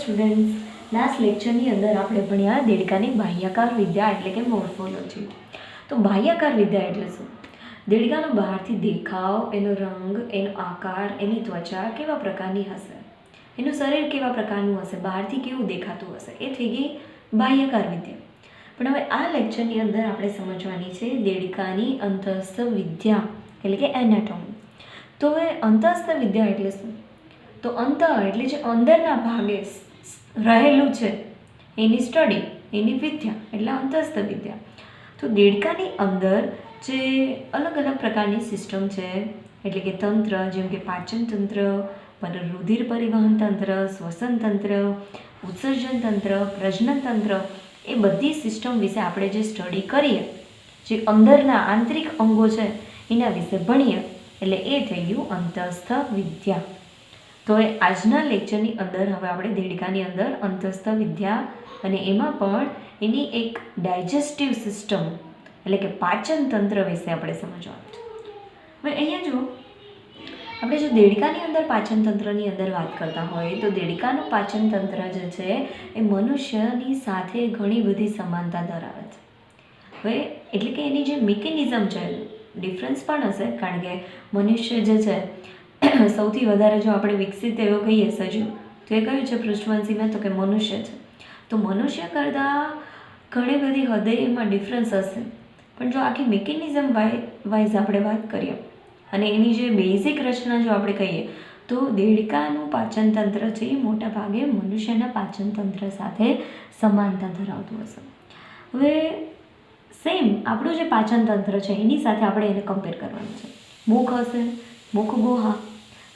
Students, last લેક્ચરની અંદર આપણે ભણ્યા દેડકાની બાહ્યાકાર વિદ્યા એટલે કે મોર્ફોલોજી. તો બાહ્યાકાર વિદ્યા એટલે શું? દેડકાનો બહારથી દેખાવ, એનો રંગ, એનો આકાર, એની ત્વચા કેવા પ્રકારની હશે, એનું શરીર કેવા પ્રકારનું હશે, બહારથી કેવું દેખાતું હશે, એ થઈ ગઈ બાહ્યાકાર વિદ્યા. પણ હવે આ લેક્ચરની અંદર આપણે સમજવાની છે દેડકાની અંતસ્થ વિદ્યા એટલે કે એનાટોમી. તો હવે અંતસ્થ વિદ્યા એટલે શું? તો અંત એટલે જે અંદરના ભાગે રહેલું છે એની સ્ટડી, એની વિદ્યા એટલે અંતસ્થ વિદ્યા. તો દેડકાની અંદર જે અલગ અલગ પ્રકારની સિસ્ટમ છે એટલે કે તંત્ર, જેમ કે પાચન તંત્ર, રુધિર પરિવહન તંત્ર, શ્વસન તંત્ર, ઉત્સર્જન તંત્ર, પ્રજનન તંત્ર, એ બધી સિસ્ટમ વિશે આપણે જે સ્ટડી કરીએ, જે અંદરના આંતરિક અંગો છે એના વિશે ભણીએ, એટલે એ થઈ ગયું અંતસ્થ વિદ્યા. તો એ આજના લેક્ચરની અંદર હવે આપણે દેડકાની અંદર અંતસ્થ વિદ્યા અને એમાં પણ એની એક ડાયજેસ્ટિવ સિસ્ટમ એટલે કે પાચન તંત્ર વિશે આપણે સમજવાનું છે. હવે અહીંયા જો આપણે જો દેડકાની અંદર પાચન તંત્રની અંદર વાત કરતા હોય તો દેડકાનું પાચન તંત્ર જે છે એ મનુષ્યની સાથે ઘણી બધી સમાનતા ધરાવે છે. હવે એટલે કે એની જે મિકેનિઝમ છે ડિફરન્સ પણ હશે, કારણ કે મનુષ્ય જે છે સૌથી વધારે જો આપણે વિકસિત એવો કહીએ સજીવ તો એ કયું છે પૃષ્ઠવંશીમાં? તો કે મનુષ્ય છે. તો મનુષ્ય કરતાં ઘણી બધી હદે એમાં ડિફરન્સ હશે, પણ જો આખી મિકેનિઝમ વાઇઝ આપણે વાત કરીએ અને એની જે બેઝિક રચના જો આપણે કહીએ તો દેડકાનું પાચન તંત્ર છે એ મોટા ભાગે મનુષ્યના પાચન તંત્ર સાથે સમાનતા ધરાવતું હશે. હવે સેમ આપણું જે પાચન તંત્ર છે એની સાથે આપણે એને કમ્પેર કરવાનું છે. મુખ હશે, મુખ ગુહા.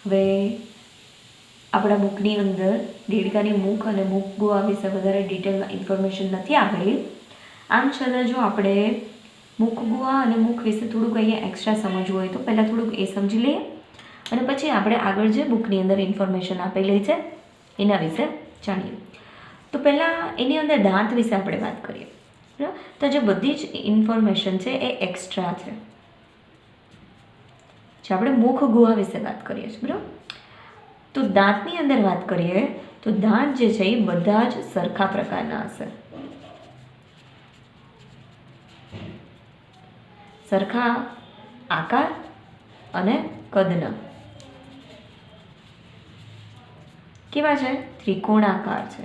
હવે આપણા મુખની અંદર દેડકાની મુખ અને મુખ ગુહા વિશે વધારે ડિટેલમાં ઇન્ફોર્મેશન નથી આપેલી. આમ છતાં જો આપણે મુખ ગુહા અને મુખ વિશે થોડુંક અહીંયા એક્સ્ટ્રા સમજવું હોય તો પહેલાં થોડુંક એ સમજી લઈએ અને પછી આપણે આગળ જે બુકની અંદર ઇન્ફોર્મેશન આપેલી છે એના વિશે જાણીએ. તો પહેલાં એની અંદર દાંત વિશે આપણે વાત કરીએ. બરાબર? તો જે બધી જ ઇન્ફોર્મેશન છે એ એક્સ્ટ્રા છે. જે આપણે મુખ ગુહા વિશે વાત કરીએ છીએ. બરાબર? તો દાંતની અંદર વાત કરીએ તો દાંત જે છે એ બધા જ સરખા પ્રકારના હશે, સરખા આકાર અને કદના. કેવા છે? ત્રિકોણાકાર છે.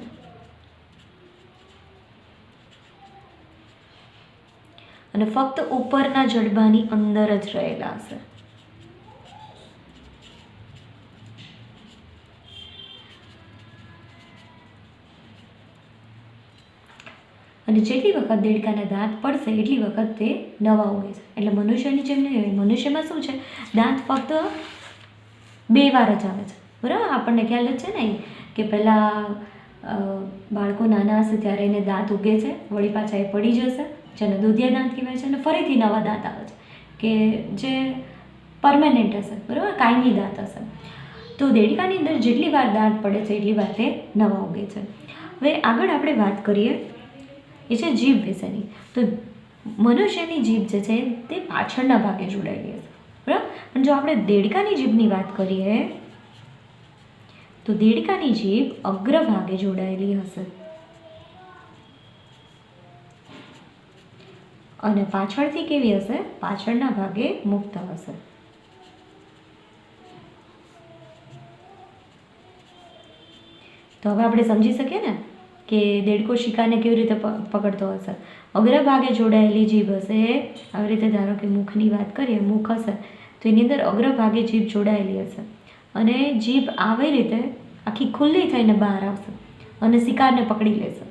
અને ફક્ત ઉપરના જડબાની અંદર જ રહેલા હશે. અને જેટલી વખત દેડકાના દાંત પડશે એટલી વખત તે નવા હોય છે. એટલે મનુષ્યની જેમ નહીં હોય. મનુષ્યમાં શું છે? દાંત ફક્ત 2 વાર જ આવે છે. બરાબર? આપણને ખ્યાલ જ છે ને કે પહેલાં બાળકો નાના હશે ત્યારે એને દાંત ઉગે છે, વળી પાછા એ પડી જશે, જેને દુધિયા દાંત કહેવાય છે, અને ફરીથી નવા દાંત આવે છે કે જે પરમેનન્ટ હશે. બરાબર? કાયમી દાંત હશે. તો દેડકાની અંદર જેટલી વાર દાંત પડે છે એટલી વાર તે નવા ઉગે છે. હવે આગળ આપણે વાત કરીએ એ છે જીભ વિશેની. તો મનુષ્યની જીભ જે છે તે પાછળના ભાગે જોડાયેલી હશે. બરાબર? પણ જો આપણે દેડકાની જીભની વાત કરીએ તો દેડકાની જીભ અગ્રભાગે જોડાયેલી હશે અને પાછળથી કેવી હશે? પાછળના ભાગે મુક્ત હશે. તો હવે આપણે સમજી શકીએ ને કે દેડકો શિકારને કેવી રીતે પકડતો હશે. અગ્રભાગે જોડાયેલી જીભ હશે. આવી રીતે ધારો કે મુખની વાત કરીએ, મુખ હશે તો એની અંદર અગ્રભાગે જીભ જોડાયેલી હશે અને જીભ આવી રીતે આખી ખુલ્લી થઈને બહાર આવશે અને શિકારને પકડી લેશે.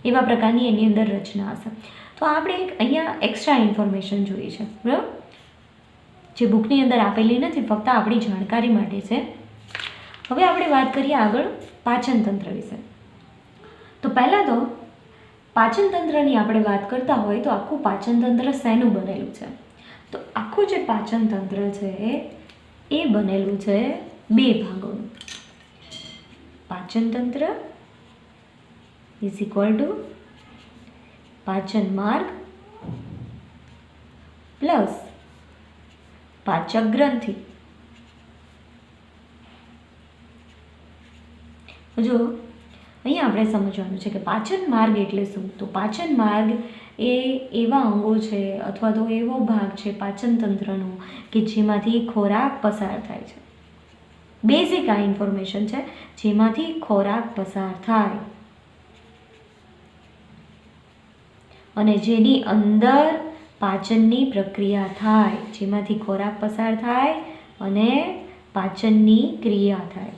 એવા પ્રકારની એની અંદર રચના હશે. તો આપણે એક અહીંયા એક્સ્ટ્રા ઇન્ફોર્મેશન જોઈએ છે. બરાબર? જે બુકની અંદર આપેલી નથી, ફક્ત આપણી જાણકારી માટે છે. હવે આપણે વાત કરીએ આગળ પાચન તંત્ર વિશે. તો પહેલાં તો પાચન તંત્રની આપણે વાત કરતા હોય તો આખું પાચન તંત્ર શેનું બનેલું છે? તો આખું જે પાચન તંત્ર છે એ બનેલું છે 2 ભાગોનું. પાચન તંત્ર ઇઝ ઇક્વલ ટુ પાચન માર્ગ પ્લસ પાચક ગ્રંથિ. જો અહીંયા આપણે સમજવાનું છે કે પાચન માર્ગ એટલે શું. તો પાચન માર્ગ એ એવા અંગો છે અથવા તો એવો ભાગ છે પાચન તંત્રનો કે જેમાંથી ખોરાક પસાર થાય છે. બેઝિક આ ઇન્ફોર્મેશન છે, જેમાંથી ખોરાક પસાર થાય અને જેની અંદર પાચનની પ્રક્રિયા થાય, જેમાંથી ખોરાક પસાર થાય અને પાચનની ક્રિયા થાય.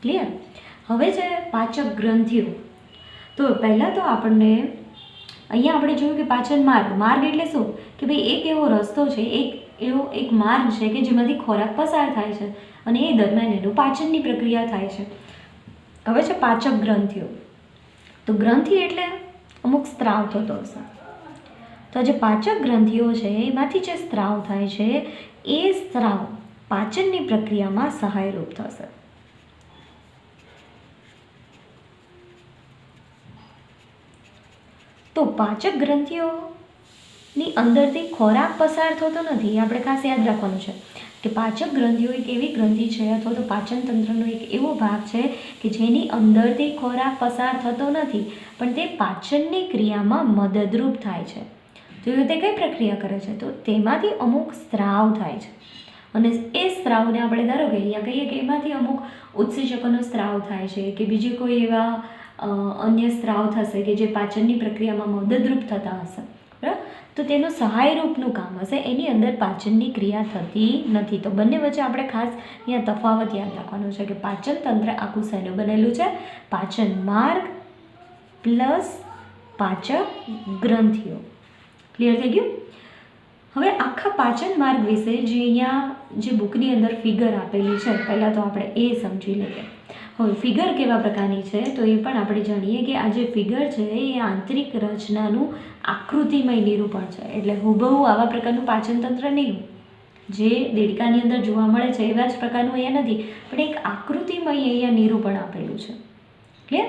ક્લિયર? હવે છે પાચક ગ્રંથિઓ. તો પહેલાં તો આપણને અહીંયા આપણે જોયું કે પાચન માર્ગ. માર્ગ એટલે શું કે ભાઈ એક એવો રસ્તો છે, એક માર્ગ છે કે જેમાંથી ખોરાક પસાર થાય છે અને એ દરમિયાન એનું પાચનની પ્રક્રિયા થાય છે. હવે છે પાચક ગ્રંથિઓ. તો ગ્રંથિ એટલે અમુક સ્ત્રાવ થતો હશે. તો જે પાચક ગ્રંથિઓ છે એમાંથી જે સ્ત્રાવ થાય છે એ સ્ત્રાવ પાચનની પ્રક્રિયામાં સહાયરૂપ થશે. તો પાચક ગ્રંથિઓની અંદરથી ખોરાક પસાર થતો નથી. આપણે ખાસ યાદ રાખવાનું છે કે પાચક ગ્રંથિઓ એક એવી ગ્રંથિ છે અથવા તો પાચન તંત્રનો એક એવો ભાગ છે કે જેની અંદરથી ખોરાક પસાર થતો નથી, પણ તે પાચનની ક્રિયામાં મદદરૂપ થાય છે. તો એ તે કઈ પ્રક્રિયા કરે છે? તો તેમાંથી અમુક સ્ત્રાવ થાય છે અને એ સ્ત્રાવને આપણે ધારો કે અહીંયા કહીએ કે એમાંથી અમુક ઉત્સેચકોનો સ્ત્રાવ થાય છે કે બીજી કોઈ એવા અન્ય સ્ત્રાવ થશે કે જે પાચનની પ્રક્રિયામાં મદદરૂપ થતા હશે, બરાબર? તો તેનું સહાયરૂપનું કામ હશે, એની અંદર પાચનની ક્રિયા થતી નથી. તો બંને વચ્ચે આપણે ખાસ અહીંયા તફાવત યાદ રાખવાનો છે કે પાચન તંત્ર આખું શેનું બનેલું છે? પાચન માર્ગ પ્લસ પાચક ગ્રંથિઓ. ક્લિયર થઈ ગયું? હવે આખા પાચન માર્ગ વિશે જે અહીંયા જે બુકની અંદર ફિગર આપેલી છે, પહેલાં તો આપણે એ સમજી લઈએ. હવે ફિગર કેવા પ્રકારની છે તો એ પણ આપણે જાણીએ કે આ જે ફિગર છે એ આંતરિક રચનાનું આકૃતિમય નિરૂપણ છે. એટલે હુબહુ આવા પ્રકારનું પાચન તંત્ર નહીં જે દેડકાની અંદર જોવા મળે છે એવા જ પ્રકારનું અહીંયા નથી, પણ એક આકૃતિમય અહીંયા નિરૂપણ આપેલું છે. ક્લિયર?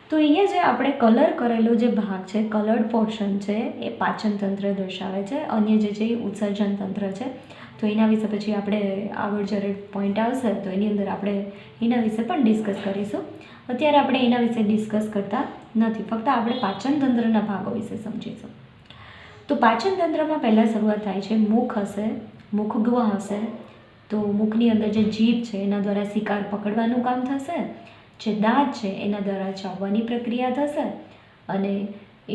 તો અહીંયા જે આપણે કલર કરેલો જે ભાગ છે, કલર્ડ પોર્શન છે, એ પાચન તંત્ર દર્શાવે છે. અન્ય જે છે એ ઉત્સર્જન તંત્ર છે. તો એના વિશે પછી આપણે આગળ જ્યારે પોઈન્ટ આવશે તો એની અંદર આપણે એના વિશે પણ ડિસ્કસ કરીશું. અત્યારે આપણે એના વિશે ડિસ્કસ કરતા નથી, ફક્ત આપણે પાચન તંત્રના ભાગો વિશે સમજીશું. તો પાચન તંત્રમાં પહેલાં શરૂઆત થાય છે, મુખ હશે, મુખગુહા હશે. તો મુખની અંદર જે જીભ છે એના દ્વારા શિકાર પકડવાનું કામ થશે, જે દાંત છે એના દ્વારા ચાવવાની પ્રક્રિયા થશે અને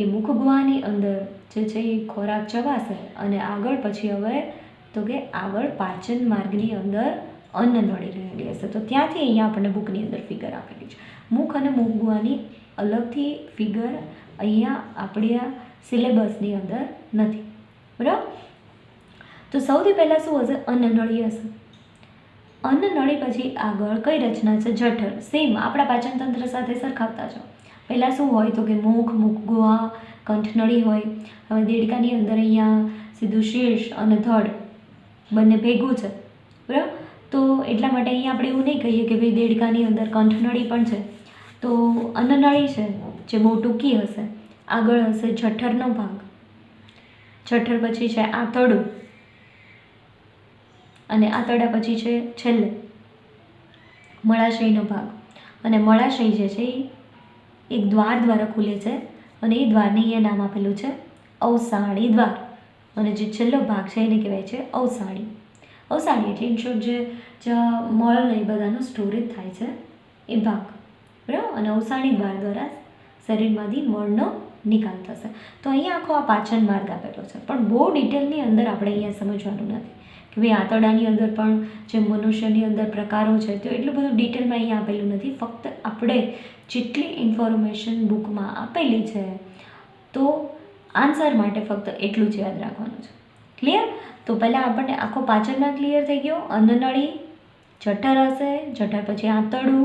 એ મુખગુહાની અંદર જે છે એ ખોરાક ચવાશે અને આગળ પછી હવે તો કે આગળ પાચન માર્ગની અંદર અન્ન નળી રહેલી હશે. તો ત્યાંથી અહીંયા આપણને બુકની અંદર ફિગર આપેલી છે. મુખ અને મુખગુહાની અલગથી ફિગર અહીંયા આપણી સિલેબસની અંદર નથી, બરાબર? તો સૌથી પહેલાં શું હશે? અન્ન નળી હશે. અન્ન નળી પછી આગળ કઈ રચના છે? જઠર. સેમ આપણા પાચન તંત્ર સાથે સરખાવતા જાઓ. પહેલાં શું હોય તો કે મુખ, મુખગુહા, કંઠનળી હોય. હવે દેડકાની અંદર અહીંયા સીધું શીર્ષ અને ધડ બંને ભેગું છે, બરાબર? તો એટલા માટે અહીંયા આપણે એવું નહીં કહીએ કે ભાઈ દેડકાની અંદર કંઠનળી પણ છે. તો અન્નનળી છે જે બહુ ટૂંકી હશે. આગળ હશે જઠરનો ભાગ. જઠર પછી છે આંતરડું અને આંતરડા પછી છે છેલ્લે મળાશયનો ભાગ. અને મળાશય જે છે એ એક દ્વાર દ્વારા ખુલે છે અને એ દ્વારને અહીંયા નામ આપેલું છે અવસાળી દ્વાર. અને જે છેલ્લો ભાગ છે એને કહેવાય છે અવસાળી. અવસાળી એટલે ઇનશોર્ટ જે મળ ને એ બધાનો સ્ટોરેજ થાય છે એ ભાગ, બરાબર? અને અવસાળી દ્વાર દ્વારા શરીરમાંથી મળનો નિકાલ થશે. તો અહીંયા આખો આ પાચન માર્ગ આપેલો છે, પણ બહુ ડિટેલની અંદર આપણે અહીંયા સમજવાનું નથી કે ભાઈ આંતરડાની અંદર પણ જે મનુષ્યની અંદર પ્રકારો છે તો એટલું બધું ડિટેલમાં અહીંયા આપેલું નથી. ફક્ત આપણે જેટલી ઇન્ફોર્મેશન બુકમાં આપેલી છે તો આન્સર માટે ફક્ત એટલું જ યાદ રાખવાનું છે. ક્લિયર? તો પહેલાં આપણને આખો પાચનમાં ક્લિયર થઈ ગયો. અન્નનળી, જઠર હશે, જઠર પછી આંતરડું,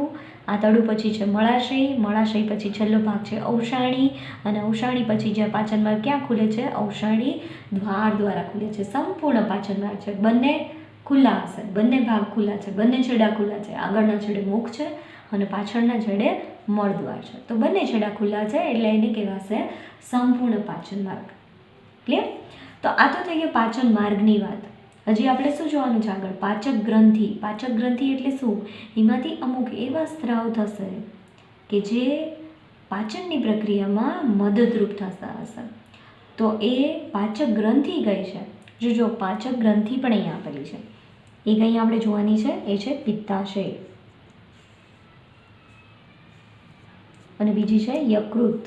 આંતરડું પછી છે મળાશય, મળાશય પછી છેલ્લો ભાગ છે અવસાળી અને અવસાળી પછી જે પાચન માર્ગ ક્યાં ખુલે છે? અવસાળી દ્વાર દ્વારા ખુલે છે. સંપૂર્ણ પાચન માર્ગ છે, બંને ખુલ્લા હશે, બંને ભાગ ખુલ્લા છે, બંને છેડા ખુલ્લા છે. આગળના છેડે મુખ છે અને પાછળના છેડે મળદ્વાર છે. તો બંને છેડા ખુલ્લા છે એટલે એને કહેવાશે સંપૂર્ણ પાચન માર્ગ. ક્લિયર? તો આ તો થઈ ગયો પાચન માર્ગની વાત. હજી આપણે શું જોવાનું છે આગળ? પાચક ગ્રંથિ. પાચક ગ્રંથિ એટલે શું? એમાંથી અમુક એવા સ્ત્રાવ થશે કે જે પાચનની પ્રક્રિયામાં મદદરૂપ થતા હશે, તો એ પાચક ગ્રંથિ કઈ છે? જો પાચક ગ્રંથિ પણ અહીંયા આપેલી છે, એ કંઈ આપણે જોવાની છે, એ છે પિત્તાશય અને બીજી છે યકૃત.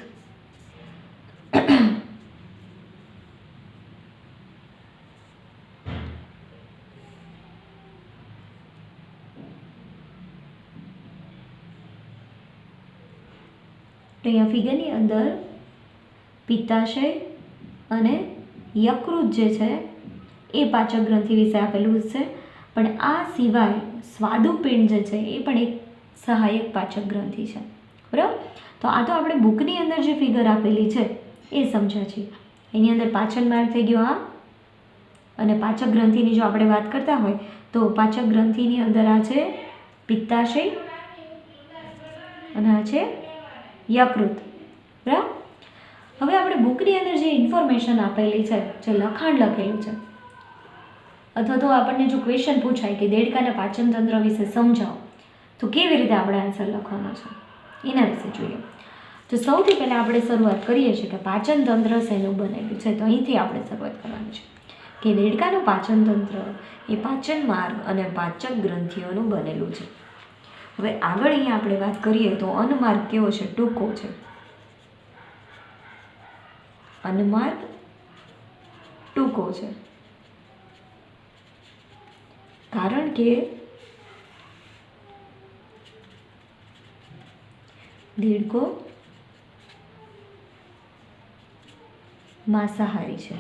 તો અહીંયા ફિગરની અંદર પિત્તાશય અને યકૃત જે છે એ પાચક ગ્રંથિ વિશે આપેલું છે, પણ આ સિવાય સ્વાદુપિંડ જે છે એ પણ એક સહાયક પાચક ગ્રંથિ છે. બરાબર? તો આ તો આપણે બુકની અંદર જે ફિગર આપેલી છે એ સમજ્યા છીએ. એની અંદર પાચન માર્ગ થઈ ગયો આ, અને પાચક ગ્રંથિની જો આપણે વાત કરતા હોય તો પાચક ગ્રંથિની અંદર આ છે પિત્તાશય અને આ છે યકૃત. બરાબર? હવે આપણે બુકની અંદર જે ઇન્ફોર્મેશન આપેલી છે, જે લખાણ લખેલું છે, અથવા તો આપણને જો ક્વેશ્ચન પૂછાય કે દેડકાના પાચન તંત્ર વિશે સમજાવો, તો કેવી રીતે આપણે આન્સર લખવાનો છે એના વિશે જોઈએ. તો સૌથી પહેલાં આપણે શરૂઆત કરીએ છીએ કે પાચન તંત્ર શેનું બનેલું છે. તો અહીંથી આપણે શરૂઆત કરવાની છે કે દેડકાનું પાચન તંત્ર એ પાચન માર્ગ અને પાચક ગ્રંથિઓનું બનેલું છે. હવે આગળ અહીંયા આપણે વાત કરીએ તો અન્નમાર્ગ કેવો છે? ટૂંકો છે. અન્નમાર્ગ ટૂંકો છે, કારણ કે દેડકો માંસાહારી છે.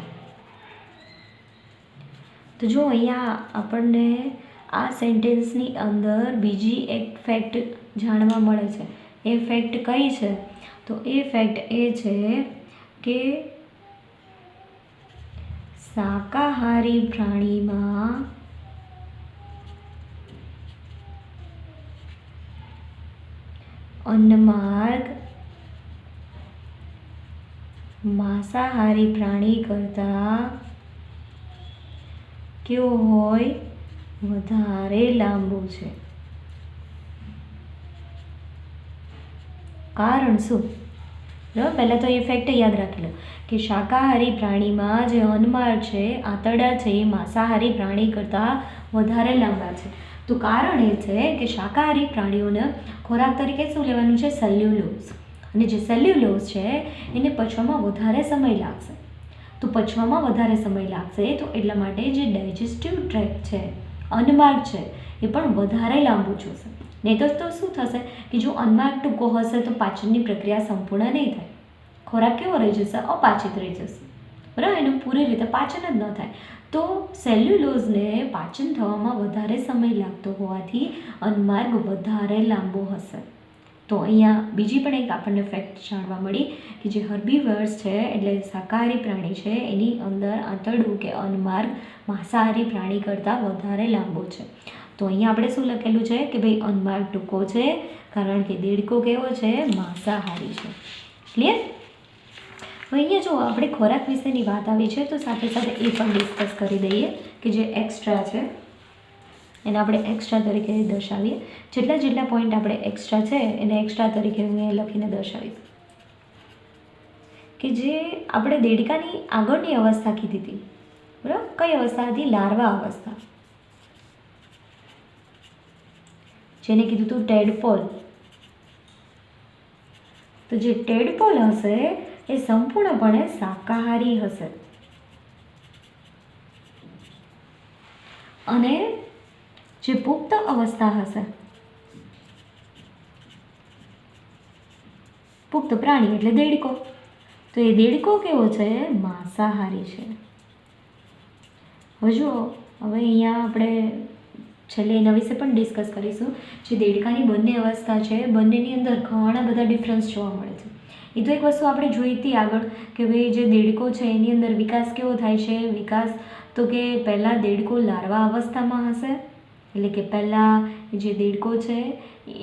તો જો અહીંયા આપણને આ સેન્ટેન્સની અંદર બીજી એક ફેક્ટ જાણવા મળે છે. એ ફેક્ટ કઈ છે? તો એ ફેક્ટ એ છે કે શાકાહારી પ્રાણીમાં અન્નમાર્ગ માંસાહારી પ્રાણી કરતાં કેવો હોય? વધારે લાંબુ છે. કારણ શું? બરાબર, પહેલાં તો એ ફેક્ટ યાદ રાખી લો કે શાકાહારી પ્રાણીમાં જે અન્નમાર્ગ છે, આંતરડા છે, એ માંસાહારી પ્રાણી કરતાં વધારે લાંબા છે. તો કારણ એ છે કે શાકાહારી પ્રાણીઓને ખોરાક તરીકે શું લેવાનું છે? સેલ્યુલોઝ. અને જે સેલ્યુલોઝ છે એને પચવામાં વધારે સમય લાગશે. તો પચવામાં વધારે સમય લાગશે તો એટલા માટે જે ડાયજેસ્ટિવ ટ્રેક્ટ છે, અન્નમાર્ગ છે, એ પણ વધારે લાંબુ જોશે. નહીં તો શું થશે કે જો અન્નમાર્ગ ટૂંકો હશે તો પાચનની પ્રક્રિયા સંપૂર્ણ નહીં થાય. ખોરાક કેવો રહી જશે? અપાચિત રહી જશે. બરાબર? એનું પૂરી રીતે પાચન જ ન થાય. તો સેલ્યુલોઝને પાચન થવામાં વધારે સમય લાગતો હોવાથી અન્નમાર્ગ વધારે લાંબો હશે. તો અહીંયા બીજી પણ એક આપણને ફેક્ટ જાણવા મળી કે જે હર્બીવર્સ છે, એટલે શાકાહારી પ્રાણી છે, એની અંદર આંતરડું કે અન્નમાર્ગ માંસાહારી પ્રાણી કરતાં વધારે લાંબો છે. તો અહીંયા આપણે શું લખેલું છે કે ભાઈ અન્નમાર્ગ ટૂંકો છે, કારણ કે દેડકો કેવો છે? માંસાહારી છે. ક્લિયર? હવે અહીંયા જો આપણે ખોરાક વિશેની વાત આવી છે તો સાથે સાથે એ પણ ડિસ્કસ કરી દઈએ કે જે એક્સ્ટ્રા છે એને આપણે એક્સ્ટ્રા તરીકે દર્શાવીએ. જેટલા પોઈન્ટ આપણે એક્સ્ટ્રા છે એને એક્સ્ટ્રા તરીકે હું એ લખીને દર્શાવીશ કે જે આપણે દેડકાની આગળની અવસ્થા કીધી હતી. બરાબર? કઈ અવસ્થા હતી? લાર્વા અવસ્થા, જેને કીધું હતું ટેડપોલ. તો જે ટેડપોલ હશે એ સંપૂર્ણપણે શાકાહારી હશે અને જે પુખ્ત અવસ્થા હશે, પુખ્ત પ્રાણી એટલે દેડકો, તો એ દેડકો કેવો છે? માંસાહારી છે. હવે અહીંયા આપણે છેલ્લે એના વિશે પણ ડિસ્કસ કરીશું. જે દેડકાની બંને અવસ્થા છે, બંનેની અંદર ઘણા બધા ડિફરન્સ જોવા મળે છે. એ તો એક વસ્તુ આપણે જોઈ હતી આગળ કે ભાઈ જે દેડકો છે એની અંદર વિકાસ કેવો થાય છે? વિકાસ તો કે પહેલાં દેડકો લાર્વા અવસ્થામાં હશે, એટલે કે પહેલાં જે દેડકો છે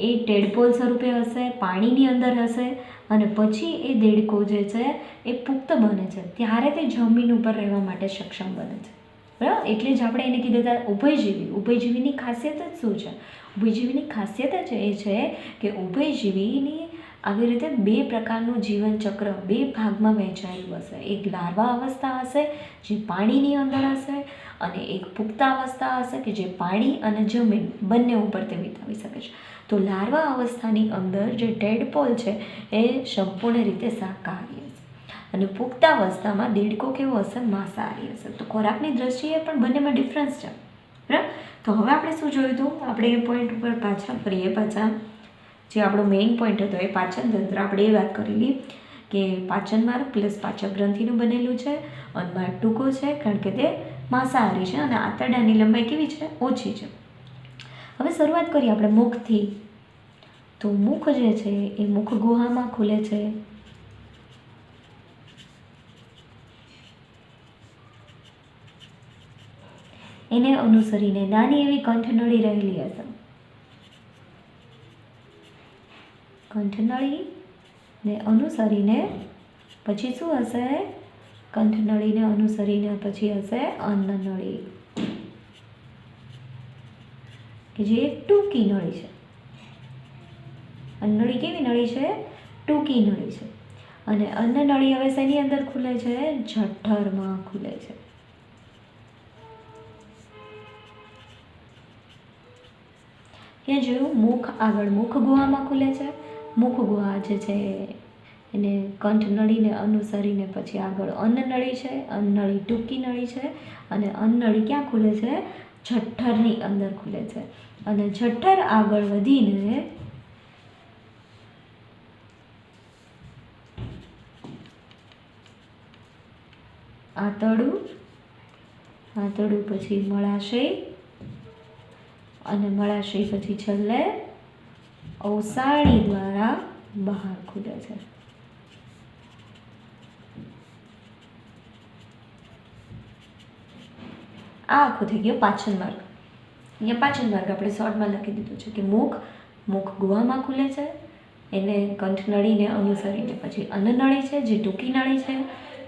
એ ટેડપોલ સ્વરૂપે હશે, પાણીની અંદર હશે, અને પછી એ દેડકો જે છે એ પુખ્ત બને છે ત્યારે તે જમીન ઉપર રહેવા માટે સક્ષમ બને છે. બરાબર, એટલે જ આપણે એને કીધું હતા ઉભયજીવી. ઉભયજીવીની ખાસિયત જ શું છે? ઉભયજીવીની ખાસિયત જ એ છે કે ઉભયજીવીની આવી રીતે બે પ્રકારનું જીવનચક્ર બે ભાગમાં વહેંચાયેલું હશે. એક લાર્વા અવસ્થા હશે જે પાણીની અંદર હશે, અને એક પુખ્તાવસ્થા હશે કે જે પાણી અને જમીન બંને ઉપર તે વિતાવી શકે છે. તો લાર્વા અવસ્થાની અંદર જે ટેડપોલ છે એ સંપૂર્ણ રીતે શાકાહારી હશે, અને પુખ્તાવસ્થામાં દેડકો કેવો હશે? માંસાહારી હશે. તો ખોરાકની દ્રષ્ટિએ પણ બંનેમાં ડિફરન્સ છે. બરાબર, તો હવે આપણે શું જોયું હતું? આપણે એ પોઈન્ટ ઉપર પાછા ફરીએ. પાછા જે આપણો મેઇન પોઈન્ટ હતો એ પાચન તંત્ર. આપણે એ વાત કરેલી કે પાચન માર્ગ પ્લસ પાચક ગ્રંથિનું બનેલું છે. અન્નમાર્ગ ટૂંકો છે કારણ કે તે માંસાહારી છે, અને આંતરડાની લંબાઈ કેવી છે? ઓછી છે. હવે શરૂઆત કરીએ આપણે મુખથી. તો મુખ જે છે એ મુખ ગુહામાં ખુલે છે. એને અનુસરીને નાની એવી કંઠનળી રહેલી હશે. કંઠનળીને અનુસરીને પછી શું હશે? કંઠનળીને અનુસરીને પછી હશે અન્નનળી, કે જે એક ટૂંકી નળી છે. અન્નનળી કેવી નળી છે? ટૂંકી નળી છે. અને અન્નનળી હવે શેની અંદર ખુલે છે? જઠરમાં ખુલે છે. ત્યાં જોયું મુખ આગળ મુખ ગુહામાં ખુલે છે. મુખ ગુહા જે છે એને કંઠનળીને અનુસરીને પછી આગળ અન્નનળી છે. અન્નનળી ટૂંકી નળી છે, અને અન્નનળી ક્યાં ખુલે છે? જઠરની અંદર ખુલે છે. અને જઠર આગળ વધીને આંતરડું, આંતરડું પછી મળાશય, અને મળાશય પછી છેલ્લે અવસાણી દ્વારા બહાર ખુલે છે. આ આખું થઈ ગયો પાચન માર્ગ. અહીંયા પાચન માર્ગ આપણે શોર્ટમાં લખી દીધું છે કે મુખ ગુહામાં ખુલે છે, એને કંઠનળીને અનુસરીને પછી અન્નનળી છે જે ટૂંકી નળી છે.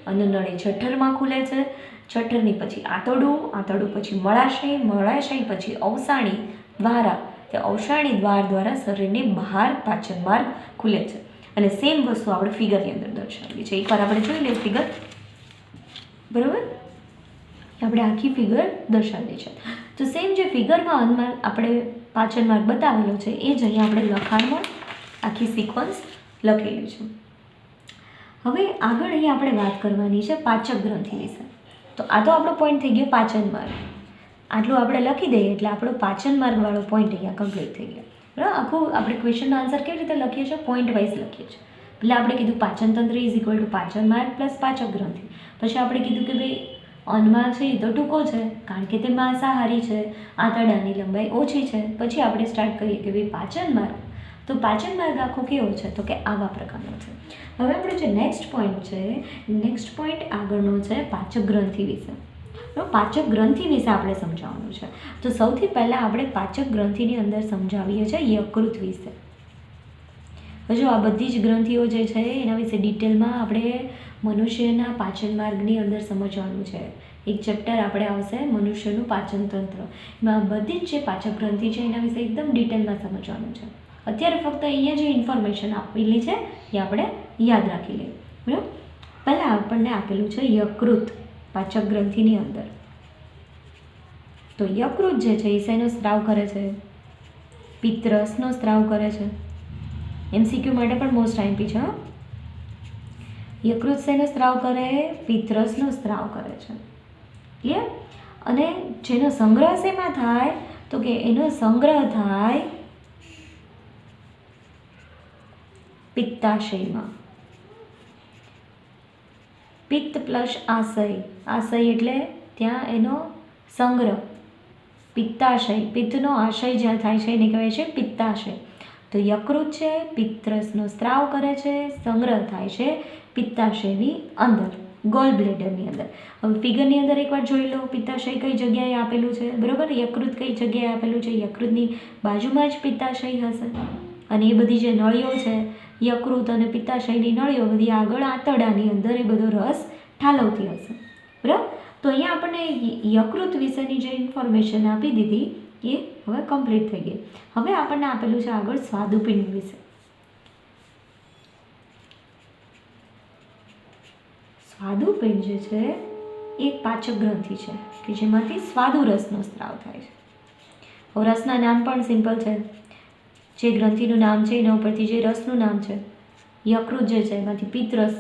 અન્નનળી જઠરમાં ખુલે છે. જઠરની પછી આંતરડું, આંતરડું પછી મળાશય, મળાશય પછી અવસાણી દ્વારા, તે અવસાણી દ્વાર દ્વારા શરીરની બહાર પાચન માર્ગ ખુલે છે. અને સેમ વસ્તુ આપણે ફિગરની અંદર દર્શાવીએ છીએ. એકવાર આપણે જોઈ લઈએ ફિગર. બરાબર, આપણે આખી ફિગર દર્શાવીએ છીએ. તો સેમ જે ફિગરમાં અન્નમાર્ગ આપણે પાચન માર્ગ બતાવેલો છે એ જ અહીંયા આપણે લખાણમાં આખી સિક્વન્સ લખેલી છે. હવે આગળ અહીંયા આપણે વાત કરવાની છે પાચક ગ્રંથિ વિશે. તો આ તો આપણો પોઈન્ટ થઈ ગયો પાચન માર્ગ. આટલું આપણે લખી દઈએ એટલે આપણો પાચન માર્ગવાળો પોઈન્ટ અહીંયા કમ્પ્લીટ થઈ ગયો. બરાબર, આખું આપણે ક્વેશ્ચનનો આન્સર કેવી રીતે લખીએ છીએ? પોઈન્ટ વાઇઝ લખીએ છીએ. એટલે આપણે કીધું પાચન તંત્ર ઇઝ ઇક્વલ ટુ પાચન માર્ગ પ્લસ પાચક ગ્રંથિ. પછી આપણે કીધું કે ભાઈ અન્નમાર્ગ છે એ તો ટૂંકો છે કારણ કે તે માંસાહારી છે, આંતરડાની લંબાઈ ઓછી છે. પછી આપણે સ્ટાર્ટ કરીએ કે ભાઈ પાચન માર્ગ. તો પાચન માર્ગ આખો કેવો છે? તો કે આવા પ્રકારનો છે. હવે આપણો જે નેક્સ્ટ પોઈન્ટ છે, નેક્સ્ટ પોઈન્ટ આગળનો છે પાચક ગ્રંથિ વિશે. પાચક ગ્રંથિ વિશે આપણે સમજાવવાનું છે. તો સૌથી પહેલાં આપણે પાચક ગ્રંથિની અંદર સમજાવીએ છીએ યકૃત વિશે. જો આ બધી જ ગ્રંથિઓ જે છે એના વિશે ડિટેલમાં આપણે મનુષ્યના પાચન માર્ગની અંદર સમજવાનું છે. એક ચેપ્ટર આપણે આવશે મનુષ્યનું પાચન તંત્ર. એમાં બધી જ જે પાચક ગ્રંથિ છે એના વિશે એકદમ ડિટેલમાં સમજવાનું છે. અત્યારે ફક્ત અહીંયા જે ઇન્ફોર્મેશન આપેલી છે એ આપણે યાદ રાખી લઈએ. બરાબર, પહેલાં આપણને આપેલું છે યકૃત પાચક ગ્રંથિની અંદર. તો યકૃત જે છે એ શેનો સ્ત્રાવ કરે છે? પિત્તરસનો સ્ત્રાવ કરે છે. MCQ માટે પણ મોસ્ટ આઈમ્પી છે. યકૃત શેનો સ્ત્રાવ કરે? પિત્તરસનો સ્ત્રાવ કરે છે. ક્લિયર? અને જેનો સંગ્રહ શેમાં થાય? તો કે એનો સંગ્રહ થાય પિત્તાશયમાં. પિત્ત પ્લસ આશય, આશય એટલે ત્યાં એનો સંગ્રહ. પિત્તાશય, પિત્તનો આશય જ્યાં થાય છે એને કહેવાય છે પિત્તાશય. તો યકૃત છે પિત્તરસનો સ્ત્રાવ કરે છે, સંગ્રહ થાય છે પિત્તાશયની અંદર, ગોલ બ્લેડરની અંદર. હવે ફિગરની અંદર એકવાર જોઈ લો પિત્તાશય કઈ જગ્યાએ આપેલું છે. બરાબર, યકૃત કઈ જગ્યાએ આપેલું છે? યકૃતની બાજુમાં જ પિત્તાશય હશે. અને એ બધી જે નળીઓ છે યકૃત અને પિત્તાશયની નળીઓ બધી આગળ આંતરડાની અંદર એ બધો રસ ઠાલવતી હશે. બરાબર, તો અહીંયા આપણને યકૃત વિશેની જે ઇન્ફોર્મેશન આપી દીધી એ હવે કમ્પ્લીટ થઈ ગઈ. હવે આપણને આપેલું છે આગળ સ્વાદુપિંડ વિશે. સ્વાદુપિંડ જે છે એક પાચક ગ્રંથિ છે કે જેમાંથી સ્વાદુરસનો સ્ત્રાવ થાય છે. હવે રસના નામ પણ સિમ્પલ છે. જે ગ્રંથિનું નામ છે એના ઉપરથી જે રસનું નામ છે, યકૃત જે છે એમાંથી પિત્તરસ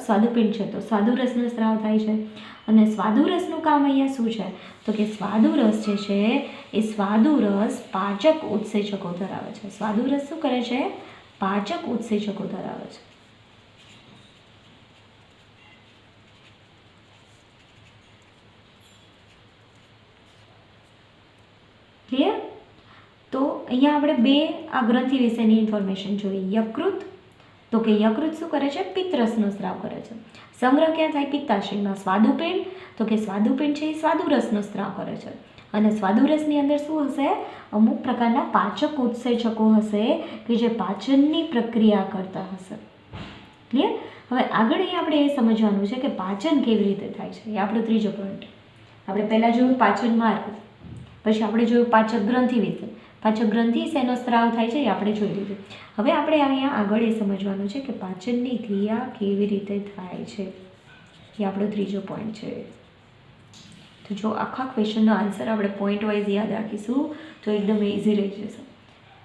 સ્વાદુપિંડ છે, તો સ્વાદુરસનો સ્ત્રાવ થાય છે. અને સ્વાદુરસનું કામ અહીંયા શું છે તો કે સ્વાદુરસ જે છે એ સ્વાદુરસ પાચક ઉત્સેચકો ધરાવે છે. સ્વાદુરસ શું કરે છે? પાચક ઉત્સેચકો ધરાવે છે. ક્લિયર? તો અહીંયા આપણે બે આ ગ્રંથિ વિશેની ઇન્ફોર્મેશન જોઈ. યકૃત, તો કે યકૃત શું કરે છે? પિત્તરસનો સ્ત્રાવ કરે છે. સંગ્રહ ક્યાં થાય? પિત્તાશયમાં. સ્વાદુપિંડ, તો કે સ્વાદુપિંડ છે એ સ્વાદુરસનો સ્ત્રાવ કરે છે. અને સ્વાદુરસની અંદર શું હશે? અમુક પ્રકારના પાચક ઉત્સેચકો હશે કે જે પાચનની પ્રક્રિયા કરતા હશે. ક્લિયર? હવે આગળ અહીંયા આપણે એ સમજવાનું છે કે પાચન કેવી રીતે થાય છે. એ આપણો ત્રીજો પોઈન્ટ. આપણે પહેલાં જોયું પાચન માર્ગ, પછી આપણે જોયું પાચક ગ્રંથિ વિશે. પાચક ગ્રંથિ શેનો સ્ત્રાવ થાય છે એ આપણે જોઈ લીધું. હવે આપણે અહીંયા આગળ એ સમજવાનું છે કે પાચનની ક્રિયા કેવી રીતે થાય છે. એ આપણો ત્રીજો પોઈન્ટ છે. તો જો આખા ક્વેશ્ચનનો આન્સર આપણે પોઈન્ટ વાઇઝ યાદ રાખીશું તો એકદમ ઇઝી રહી જશે.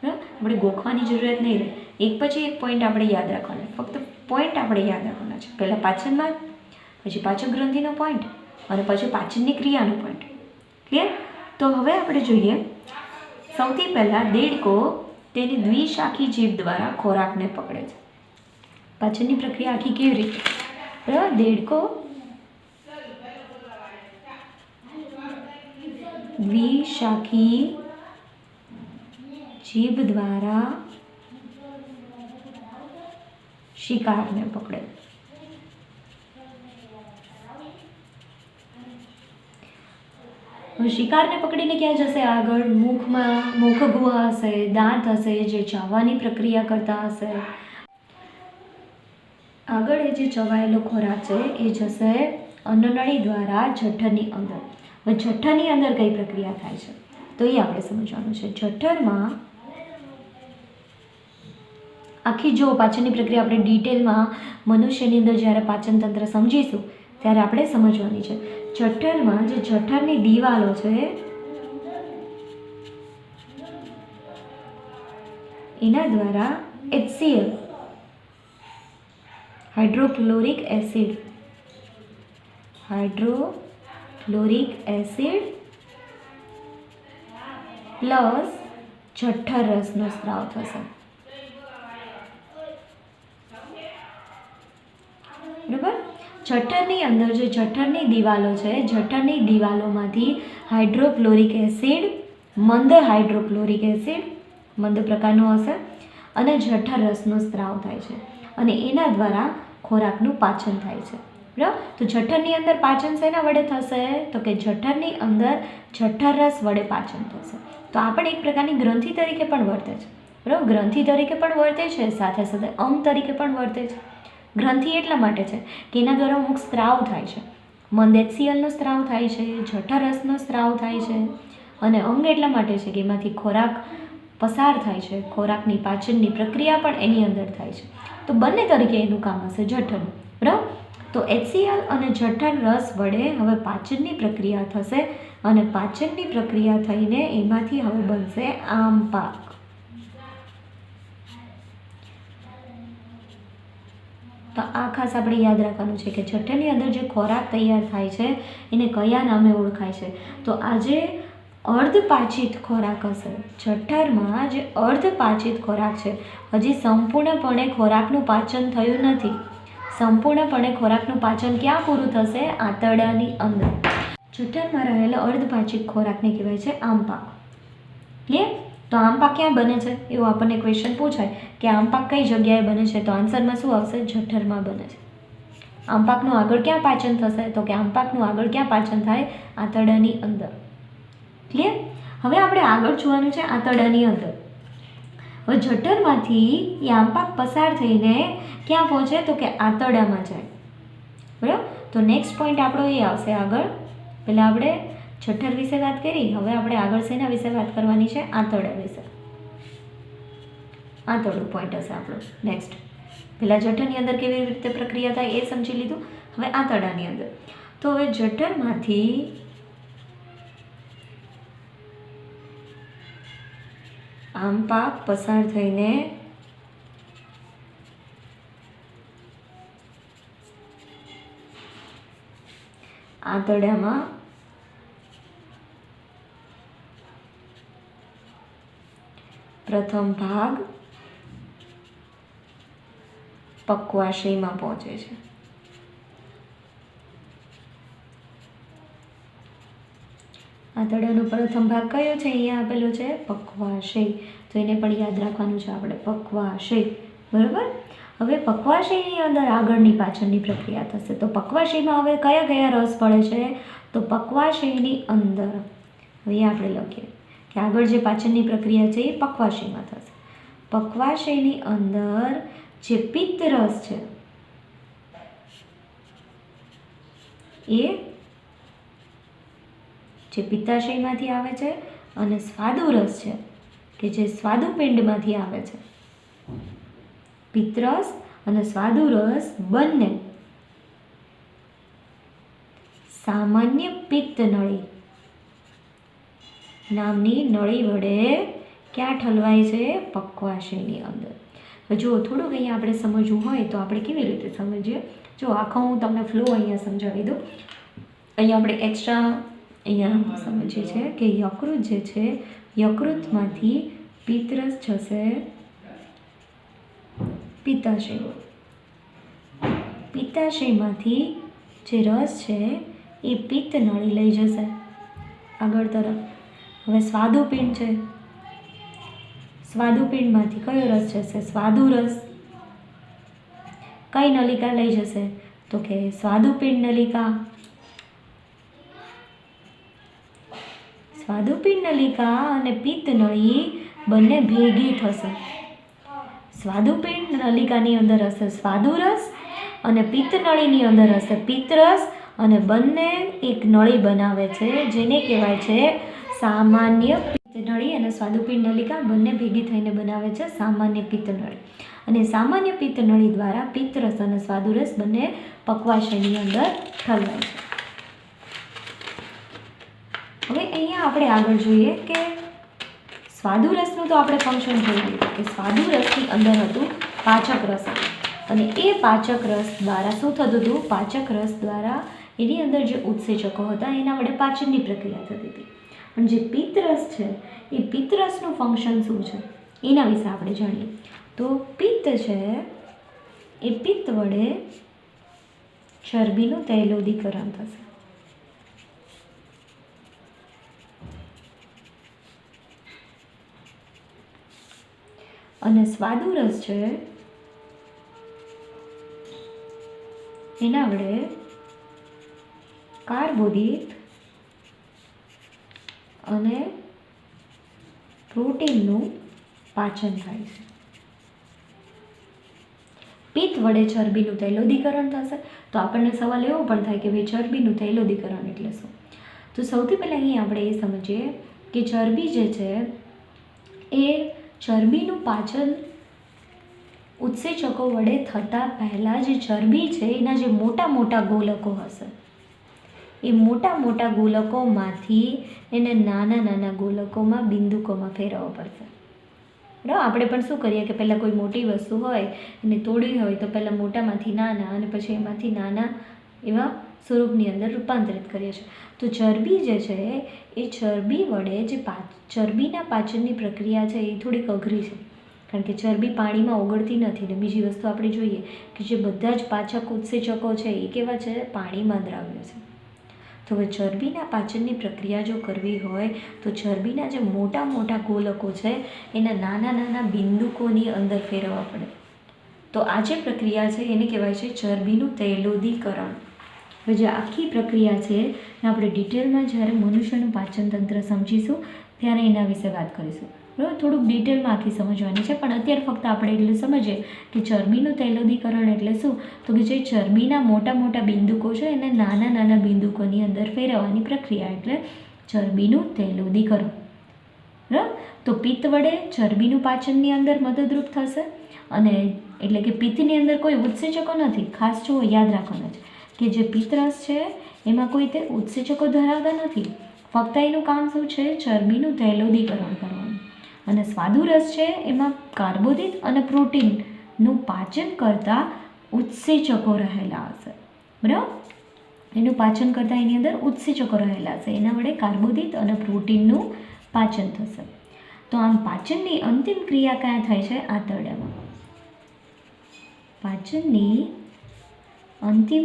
બરાબર? આપણે ગોખવાની જરૂરિયાત નહીં રહે. એક પછી એક પોઈન્ટ આપણે યાદ રાખવાના. ફક્ત પોઈન્ટ આપણે યાદ રાખવાના છે. પહેલાં પાચન માર્ગ, પછી પાચક ગ્રંથિનો પોઈન્ટ અને પછી પાચનની ક્રિયાનો પોઈન્ટ. ક્લિયર? તો હવે આપણે જોઈએ. સૌથી પહેલાં દેડકો તેની દ્વિશાખી જીભ દ્વારા ખોરાકને પકડે છે. પાચનની પ્રક્રિયા આખી કેવી રીતે? બરાબર? દેડકો દ્વિશાખી જીભ દ્વારા શિકારને પકડે. શિકારને પકડીને ક્યાં જશે? આગળ મુખમાં મુખગુહા હશે, દાંત હશે જે ચાવવાની પ્રક્રિયા કરતા હશે. આગળ એ જે ચવાયેલો ખોરાક છે એ જશે અન્નનળી દ્વારા જઠરની અંદર. હવે જઠરની અંદર કઈ પ્રક્રિયા થાય છે તો એ આપણે સમજવાનું છે. જઠરમાં આખી જો પાચનની પ્રક્રિયા આપણે ડિટેલમાં મનુષ્યની અંદર જ્યારે પાચન તંત્ર સમજીશું ત્યારે આપણે સમજવાની છે. જઠરમાં જે જઠરની દિવાલો છે એના દ્વારા HCl હાઇડ્રોક્લોરિક એસિડ પ્લસ જઠર રસનો સ્ત્રાવ થશે. બરાબર? જઠરની અંદર જે જઠરની દિવાલો છે, જઠરની દિવાલોમાંથી હાઇડ્રોક્લોરિક એસિડ, મંદ હાઇડ્રોક્લોરિક એસિડ, મંદ પ્રકારનો હશે, અને જઠર રસનો સ્ત્રાવ થાય છે અને એના દ્વારા ખોરાકનું પાચન થાય છે. બરાબર? તો જઠરની અંદર પાચન શેના વડે થશે તો કે જઠરની અંદર જઠર રસ વડે પાચન થશે. તો આ પણ એક પ્રકારની ગ્રંથિ તરીકે પણ વર્તે છે. બરાબર? ગ્રંથિ તરીકે પણ વર્તે છે, સાથે સાથે અંગ તરીકે પણ વર્તે છે. ગ્રંથિ એટલા માટે છે કે એના દ્વારા અમુક સ્ત્રાવ થાય છે. મંદ HClનો સ્ત્રાવ થાય છે, જઠર રસનો સ્ત્રાવ થાય છે, અને અંગ એટલા માટે છે કે એમાંથી ખોરાક પસાર થાય છે, ખોરાકની પાચનની પ્રક્રિયા પણ એની અંદર થાય છે. તો બંને તરીકે એનું કામ હશે જઠરનું. બરાબર? તો HCl અને જઠર રસ વડે હવે પાચનની પ્રક્રિયા થશે અને પાચનની પ્રક્રિયા થઈને એમાંથી હવે બનશે આમ પાક. તો આ ખાસ આપણે યાદ રાખવાનું છે કે જઠરની અંદર જે ખોરાક તૈયાર થાય છે એને કયા નામે ઓળખાય છે. તો આ જે અર્ધપાચિત ખોરાક હશે, જઠરમાં જે અર્ધપાચિત ખોરાક છે, હજી સંપૂર્ણપણે ખોરાકનું પાચન થયું નથી. સંપૂર્ણપણે ખોરાકનું પાચન ક્યાં પૂરું થશે? આંતરડાની અંદર. જઠરમાં રહેલા અર્ધપાચિત ખોરાકને કહેવાય છે આમપાક. ક્લિયર? તો આમપાક ક્યાં બને છે? એવું આપણને ક્વેશ્ચન પૂછાય કે આમપાક કઈ જગ્યાએ બને છે, તો આન્સરમાં શું આવશે? જઠરમાં બને છે. આમપાકનું આગળ ક્યાં પાચન થશે તો કે આમપાકનું આગળ ક્યાં પાચન થાય? આંતરડાની અંદર. ક્લિયર? હવે આપણે આગળ જોવાનું છે આંતરડાની અંદર. હવે જઠરમાંથી એ આમપાક પસાર થઈને ક્યાં પહોંચે તો કે આંતરડામાં જાય. બરાબર? તો નેક્સ્ટ પોઈન્ટ આપણો એ આવશે આગળ. પહેલાં આપણે જઠર વિશે વાત કરી, હવે આપણે આગળ શેના વિશે વાત કરવાની છે? આંતરડા વિશે. આંતરડું પોઈન્ટ હશે આપણો નેક્સ્ટ. પહેલાં જઠરની અંદર કેવી રીતે પ્રક્રિયા થાય એ સમજી લીધું. હવે આંતરડાની અંદર. તો હવે જઠરમાંથી આમપાક પસાર થઈને આંતરડામાં પ્રથમ ભાગ પક્વાશયમાં પહોંચે છે. આંતરડાનો પ્રથમ ભાગ કયો છે? અહીંયા આપેલો છે પક્વાશય. તો એને પણ યાદ રાખવાનું છે આપણે, પક્વાશય. બરાબર. હવે પક્વાશયની અંદર આગળની પાછળની પ્રક્રિયા થશે. તો પક્વાશયમાં હવે કયા કયા રસ પડે છે? તો પક્વાશયની અંદર હવે આપણે લખીએ કે આગળ જે પાછળની પ્રક્રિયા છે એ પક્વાશયમાં થશે. પક્વાશયની અંદર જે પિત્ત રસ છે એ જે પિત્તાશયમાંથી આવે છે, અને સ્વાદુ રસ છે કે જે સ્વાદુપિંડમાંથી આવે છે. પિત્તરસ અને સ્વાદુ રસ બંને સામાન્ય પિત્ત નળી નામની નળી વડે ક્યાં ઠલવાય છે? પક્વાશયની અંદર. જો થોડુંક અહીંયા આપણે સમજવું હોય તો આપણે કેવી રીતે સમજીએ? જો આખો હું તમને ફ્લો અહીંયા સમજાવી દઉં. અહીંયા આપણે એક્સ્ટ્રા અહીંયા સમજીએ છીએ કે યકૃત જે છે, યકૃતમાંથી પિત્તરસ જશે પિત્તાશય. પિત્તાશયમાંથી જે રસ છે એ પિત્ત નળી લઈ જશે આગળ તરફ. હવે સ્વાદુપિંડ છે, સ્વાદુપિંડમાંથી કયો રસ જશે? સ્વાદુ રસ. કઈ નલિકા લઈ જશે? તો કે સ્વાદુપિંડ નલિકા. સ્વાદુપિંડ નલિકા અને પિત્ત નળી બંને ભેગી થશે. સ્વાદુપિંડ નલિકાની અંદર હશે સ્વાદુરસ અને પિત્ત નળીની અંદર હશે પિત્તરસ, અને બંને એક નળી બનાવે છે જેને કહેવાય છે સામાન્ય પિત્ત નળી. અને સ્વાદુપિંડ નલિકા બંને ભેગી થઈને બનાવે છે સામાન્ય પિત્ત નળી. અને સામાન્ય પિત્ત નળી દ્વારા પિત્તરસ અને સ્વાદુરસ બંને પક્વાશયની અંદર ઠલવાય છે. હવે અહીંયા આપણે આગળ જોઈએ કે સ્વાદુરસનું તો આપણે ફંક્શન જોઈ લીધું કે સ્વાદુરસની અંદર હતું પાચક રસ, અને એ પાચક રસ દ્વારા શું થતું હતું? પાચક રસ દ્વારા એની અંદર જે ઉત્સેચકો હતા એના વડે પાચનની પ્રક્રિયા થતી હતી. પણ જે પિત્તરસ છે એ પિત્તરસનું ફંક્શન શું છે એના વિશે આપણે જાણીએ. તો પિત્ત છે એ પિત્ત વડે ચરબીનું તૈલોદીકરણ થશે. અને સ્વાદુરસ છે એના વડે કાર્બોદિત અને પ્રોટીનનું પાચન થાય છે. પિત્ત વડે ચરબીનું તૈલોદીકરણ થશે. તો આપણને સવાલ એવો પણ થાય કે ભાઈ ચરબીનું તૈલોદીકરણ એટલે શું? તો સૌથી પહેલાં અહીં આપણે એ સમજીએ કે ચરબી જે છે એ ચરબીનું પાચન ઉત્સેચકો વડે થતાં પહેલાં જે ચરબી છે એના જે મોટા મોટા ગોલકો હશે એ મોટા મોટા ગોલકોમાંથી એને નાના નાના ગોલકોમાં બિંદુકોમાં ફેરવવા પડશે. બરાબર. આપણે પણ શું કરીએ કે પહેલાં કોઈ મોટી વસ્તુ હોય એને તોડવી હોય તો પહેલાં મોટામાંથી નાના અને પછી એમાંથી નાના એવા સ્વરૂપની અંદર રૂપાંતરિત કરીએ છીએ. તો ચરબી જે છે એ ચરબી વડે જે ચરબીના પાચનની પ્રક્રિયા છે એ થોડીક અઘરી છે, કારણ કે ચરબી પાણીમાં ઓગળતી નથી. ને બીજી વસ્તુ આપણે જોઈએ કે જે બધા જ પાચક ઉત્સેચકો છે એ કેવા છે? પાણીમાં દ્રાવ્ય છે. તો હવે ચરબીના પાચનની પ્રક્રિયા જો કરવી હોય તો ચરબીના જે મોટા મોટા ગોલકો છે એના નાના નાના બિંદુકોની અંદર ફેરવવા પડે. તો આ જે પ્રક્રિયા છે એને કહેવાય છે ચરબીનું તૈલોદીકરણ. હવે જે આખી પ્રક્રિયા છે એ આપણે ડિટેલમાં જ્યારે મનુષ્યનું પાચન તંત્ર સમજીશું ત્યારે એના વિશે વાત કરીશું. બરાબર, થોડુંક ડિટેલમાં આખી સમજવાની છે, પણ અત્યારે ફક્ત આપણે એટલું સમજીએ કે ચરબીનું તૈલોદીકરણ એટલે શું, તો કે જે ચરબીના મોટા મોટા બિંદુકો છે એને નાના નાના બિંદુકોની અંદર ફેરવવાની પ્રક્રિયા એટલે ચરબીનું તૈલોદીકરણ. બરાબર, તો પિત્ત વડે ચરબીનું પાચનની અંદર મદદરૂપ થશે, અને એટલે કે પિત્તની અંદર કોઈ ઉત્સેચકો નથી. ખાસ જો યાદ રાખવાનું છે કે જે પિત્તરસ છે એમાં કોઈ તે ઉત્સેચકો ધરાવતા નથી, ફક્ત એનું કામ શું છે, ચરબીનું તૈલોદીકરણ કરવાનું. અને સ્વાદુરસ છે એમાં કાર્બોદિત અને પ્રોટીનનું પાચન કરતા ઉત્સેચકો રહેલા હશે. બરાબર, એનું પાચન કરતાં એની અંદર ઉત્સેચકો રહેલા હશે, એના વડે કાર્બોદિત અને પ્રોટીનનું પાચન થશે. તો આમ પાચનની અંતિમ ક્રિયા ક્યાં થાય છે, આંતરડામાં. પાચનની અંતિમ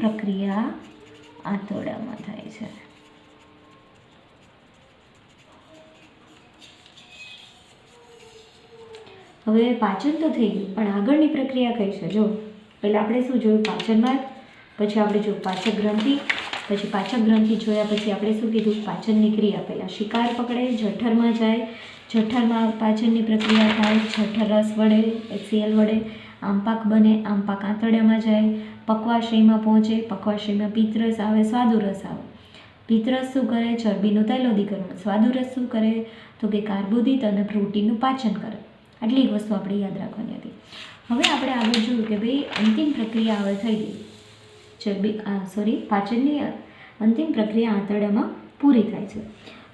પ્રક્રિયા આંતરડામાં થાય છે. હવે પાચન તો થઈ ગયું, પણ આગળની પ્રક્રિયા કઈ છે, જો પહેલાં આપણે શું જોયું, પાચન માર્ગ, પછી આપણે જોયું પાચક ગ્રંથિ, પછી પાચક ગ્રંથિ જોયા પછી આપણે શું કીધું, પાચનની ક્રિયા. પહેલાં શિકાર પકડે, જઠરમાં જાય, જઠરમાં પાચનની પ્રક્રિયા થાય, જઠર રસ વડે HCl વડે આંપાક બને, આંપાક આંતરડામાં જાય, પક્વાશયમાં પહોંચે, પક્વાશયમાં પિત્તરસ આવે, સ્વાદુરસ આવે. પિત્તરસ શું કરે, ચરબીનું તૈલોદીકરણ. સ્વાદુરસ શું કરે, તો કે કાર્બોદિત અને પ્રોટીનનું પાચન કરે. આટલી એક વસ્તુ આપણે યાદ રાખવાની હતી. હવે આપણે આગળ જોયું કે ભાઈ અંતિમ પ્રક્રિયા હવે થઈ ગઈ, પાચનની અંતિમ પ્રક્રિયા આંતરડામાં પૂરી થાય છે.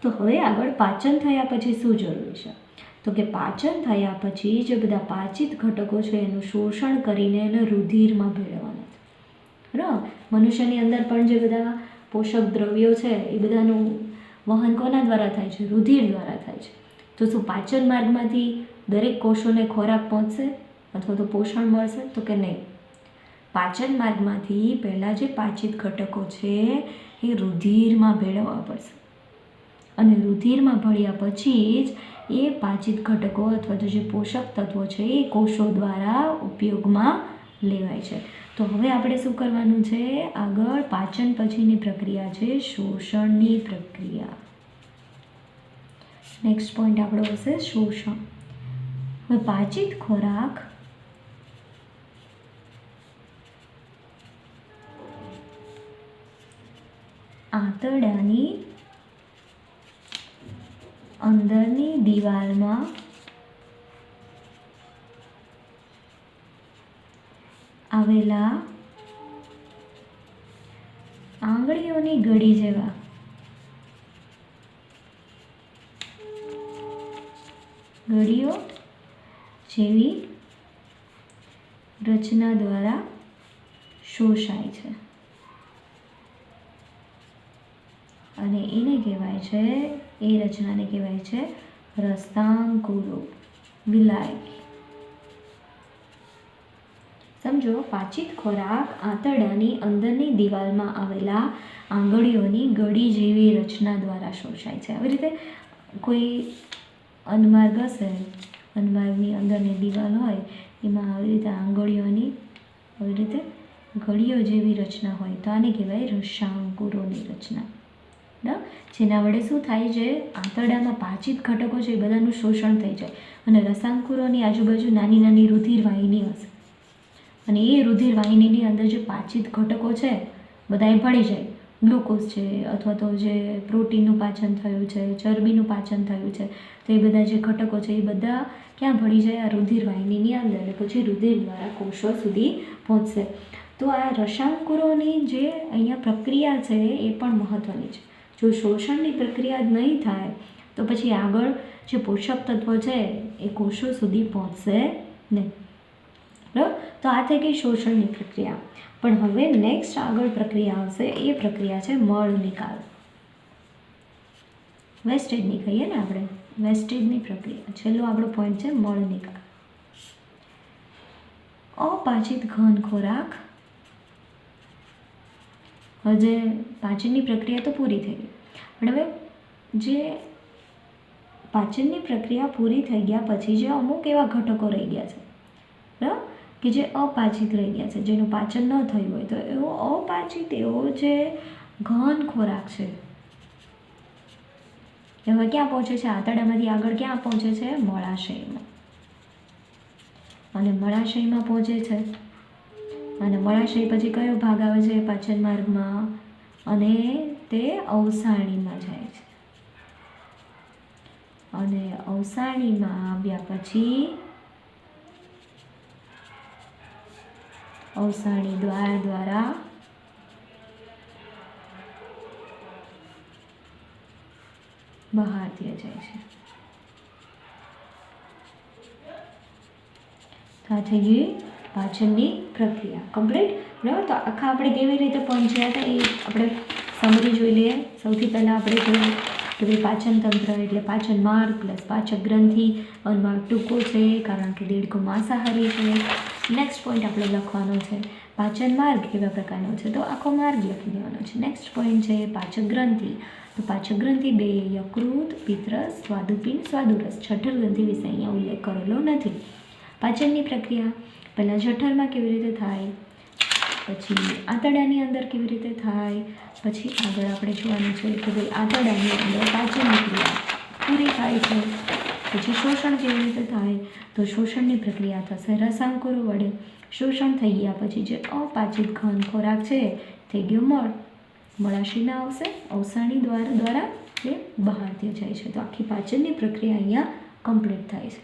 તો હવે આગળ પાચન થયા પછી શું જરૂરી છે, તો કે પાચન થયા પછી જે બધા પાચિત ઘટકો છે એનું શોષણ કરીને એને રુધિરમાં ભેળવવાના છે. બરાબર, મનુષ્યની અંદર પણ જે બધા પોષક દ્રવ્યો છે એ બધાનું વહન કોના દ્વારા થાય છે, રુધિર દ્વારા થાય છે. તો શું પાચન માર્ગમાંથી દરેક કોષોને ખોરાક પહોંચશે અથવા તો પોષણ મળશે, તો કે નહીં. પાચન માર્ગમાંથી પહેલાં જે પાચિત ઘટકો છે એ રુધિરમાં ભેળવવા પડશે, અને રુધિરમાં ભળ્યા પછી જ એ પાચિત ઘટકો અથવા તો જે પોષક તત્વો છે એ કોષો દ્વારા ઉપયોગમાં લેવાય છે. તો હવે આપણે શું કરવાનું છે, આગળ પાચન પછીની પ્રક્રિયા છે શોષણની પ્રક્રિયા. નેક્સ્ટ પોઈન્ટ આપણો હશે શોષણ. હવે પાચિત ખોરાક આંતરડાની અંદરની દિવાલમાં આવેલા આંગળીઓની ગળી જેવા ગળીઓ જેવી રચના દ્વારા શોષાય છે, અને એને કહેવાય છે, એ રચનાને કહેવાય છે રસાંકુરો, વિલાય. સમજો, પાચિત ખોરાક આંતરડાની અંદરની દિવાલમાં આવેલા આંગળીઓની ગળી જેવી રચના દ્વારા શોષાય છે. આવી રીતે કોઈ અન્નમાર્ગ હશે, અન્નમાર્ગની અંદરની દિવાલ હોય એમાં આવી રીતે આંગળીઓની આવી રીતે ગળીઓ જેવી રચના હોય તો આને કહેવાય રસાંકુરોની રચના. બરાબર, જેના વડે શું થાય છે, આંતરડામાં પાચિત ઘટકો છે એ બધાનું શોષણ થઈ જાય, અને રસાંકુરોની આજુબાજુ નાની નાની રુધિર વાહિની હશે, અને એ રુધિર વાહિનીની અંદર જે પાચિત ઘટકો છે બધા એ ભળી જાય. ગ્લુકોઝ છે અથવા તો જે પ્રોટીનનું પાચન થયું છે, ચરબીનું પાચન થયું છે, તો એ બધા જે ઘટકો છે એ બધા ક્યાં ભળી જાય, આ રુધિર વાહિનીની અંદર, અને પછી રુધિર દ્વારા કોષો સુધી પહોંચશે. તો આ રસાંકુરોની જે અહીંયા પ્રક્રિયા છે એ પણ મહત્ત્વની છે. જો શોષણની પ્રક્રિયા જ નહીં થાય તો પછી આગળ જે પોષક તત્વો છે એ કોષો સુધી પહોંચશે નહીં. બરાબર, તો આ થઈ ગઈ શોષણની પ્રક્રિયા. પણ હવે નેક્સ્ટ આગળ પ્રક્રિયા આવશે, એ પ્રક્રિયા છે મળ નિકાલ. વેસ્ટેજની કહીએ ને આપણે, વેસ્ટેજની પ્રક્રિયા. છેલ્લો આપણો પોઈન્ટ છે મળ નિકાલ. અપાચિત ઘન ખોરાક, હવે પાચનની પ્રક્રિયા તો પૂરી થઈ ગઈ, પણ હવે જે પાચનની પ્રક્રિયા પૂરી થઈ ગયા પછી જે અમુક એવા ઘટકો રહી ગયા છે, બરાબર, કે જે અપાચિત રહી ગયા છે, જેનું પાચન ન થયું હોય, તો એવો અપાચિત એવો જે ઘન ખોરાક છે હવે ક્યાં પહોંચે છે? આંતરડામાંથી આગળ ક્યાં પહોંચે છે? મળાશયમાં. અને મળાશયમાં પહોંચે છે. અને મળાશય પછી કયો ભાગ આવે છે પાચન માર્ગમાં? અને તે અવસાણીમાં જાય છે. અને અવસાણીમાં આવ્યા પછી અવસાણી દ્વાર દ્વારા બહાર જાય છે. તો આ થઈ ગઈ પાચનની પ્રક્રિયા કમ્પ્લીટ. બરાબર. તો આખા આપણે કેવી રીતે પહોંચ્યા હતા એ આપણે સમરી જોઈ લઈએ. સૌથી પહેલાં આપણે જોયું કે ભાઈ પાચન તંત્ર એટલે પાચન માર્ગ પ્લસ પાચક ગ્રંથિ. અન્નમાર્ગ ટૂંકો છે કારણ કે દેડકો માંસાહારી છે. નેક્સ્ટ પોઈન્ટ આપણે લખવાનો છે પાચન માર્ગ કેવા પ્રકારનો છે, તો આખો માર્ગ લખી દેવાનો છે. નેક્સ્ટ પોઈન્ટ છે પાચક ગ્રંથિ. તો પાચક ગ્રંથિ 2 યકૃત, પિત્તરસ, સ્વાદુપિંડ, સ્વાદુરસ. જઠર ગ્રંથિ વિશે અહીંયા ઉલ્લેખ કરેલો નથી. પાચનની પ્રક્રિયા પહેલાં જઠરમાં કેવી રીતે થાય, પછી આંતરડાની અંદર કેવી રીતે થાય, પછી આગળ આપણે જોવાનું છે કે ભાઈ આંતરડાની અંદર પાચનની ક્રિયા પૂરી થાય છે. પછી શોષણ કેવી રીતે થાય, તો શોષણની પ્રક્રિયા થશે રસાંકુરો વડે. શોષણ થઈ ગયા પછી જે અપાચિત ઘન ખોરાક છે થઈ ગયો મળ. મળાશયમાં આવશે, અવસાણી દ્વારા એ બહાર જાય છે. તો આખી પાચનની પ્રક્રિયા અહીંયા કમ્પ્લીટ થાય છે.